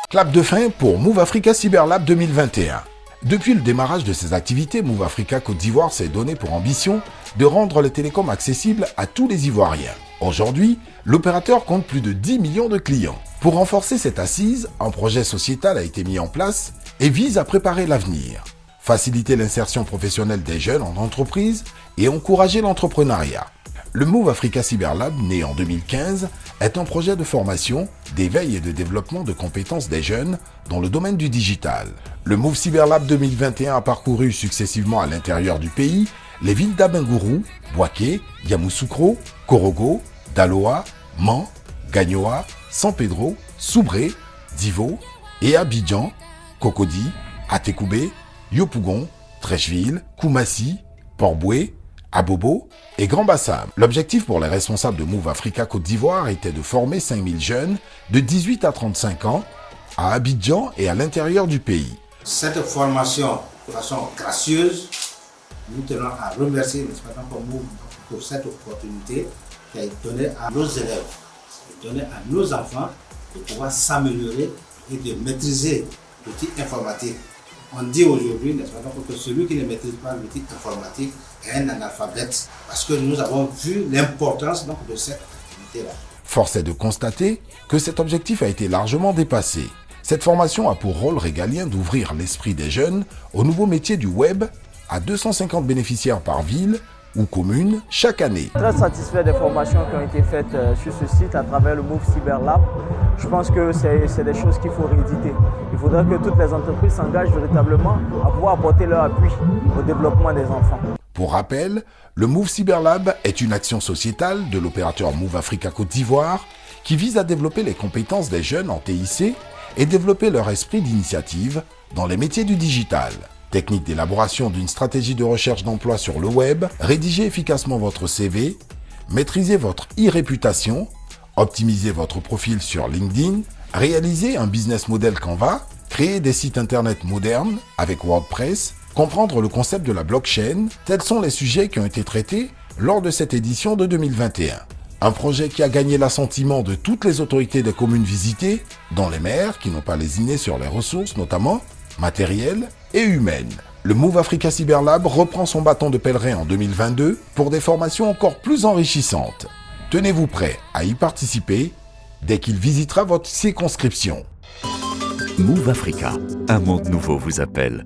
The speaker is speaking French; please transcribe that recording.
Clap de fin pour Move Africa Cyberlab 2021. Depuis le démarrage de ses activités, Move Africa Côte d'Ivoire s'est donné pour ambition de rendre les télécoms accessibles à tous les Ivoiriens. Aujourd'hui, l'opérateur compte plus de 10 millions de clients. Pour renforcer cette assise, un projet sociétal a été mis en place et vise à préparer l'avenir, faciliter l'insertion professionnelle des jeunes en entreprise et encourager l'entrepreneuriat. Le Move Africa Cyberlab, né en 2015, est un projet de formation, d'éveil et de développement de compétences des jeunes dans le domaine du digital. Le Move Cyberlab 2021 a parcouru successivement à l'intérieur du pays les villes d'Abengourou, Bouaké, Yamoussoukro, Korogo, Daloa, Mans, Gagnoa, San Pedro, Soubré, Divo et Abidjan, Cocody, Atekoubé, Yopougon, Trècheville, Koumassi, Port-Boué, Abobo et Grand Bassam. L'objectif pour les responsables de Move Africa Côte d'Ivoire était de former 5000 jeunes de 18 à 35 ans à Abidjan et à l'intérieur du pays. Cette formation, de façon gracieuse, nous tenons à remercier l'inspecteur Move pour cette opportunité qui a été donnée à nos élèves, donnée à nos enfants de pouvoir s'améliorer et de maîtriser l'outil informatique. On dit aujourd'hui, n'est-ce pas, que celui qui ne maîtrise pas l'outil informatique est un analphabète, parce que nous avons vu l'importance de cette activité-là. Force est de constater que cet objectif a été largement dépassé. Cette formation a pour rôle régalien d'ouvrir l'esprit des jeunes aux nouveaux métiers du web à 250 bénéficiaires par ville ou commune chaque année. Très satisfait des formations qui ont été faites sur ce site à travers le Move Cyberlab. Je pense que c'est des choses qu'il faut rééditer. Il faudrait que toutes les entreprises s'engagent véritablement à pouvoir apporter leur appui au développement des enfants. Pour rappel, le Move Cyberlab est une action sociétale de l'opérateur Move Africa Côte d'Ivoire qui vise à développer les compétences des jeunes en TIC et développer leur esprit d'initiative dans les métiers du digital. Technique d'élaboration d'une stratégie de recherche d'emploi sur le web, rédigez efficacement votre CV, maîtrisez votre e-réputation, optimisez votre profil sur LinkedIn, réalisez un business model Canva, créez des sites internet modernes avec WordPress, comprendre le concept de la blockchain, tels sont les sujets qui ont été traités lors de cette édition de 2021. Un projet qui a gagné l'assentiment de toutes les autorités des communes visitées, dont les maires qui n'ont pas lésiné sur les ressources notamment matérielles et humaines. Le Move Africa Cyberlab reprend son bâton de pèlerin en 2022 pour des formations encore plus enrichissantes. Tenez-vous prêt à y participer dès qu'il visitera votre circonscription. Move Africa, un monde nouveau vous appelle.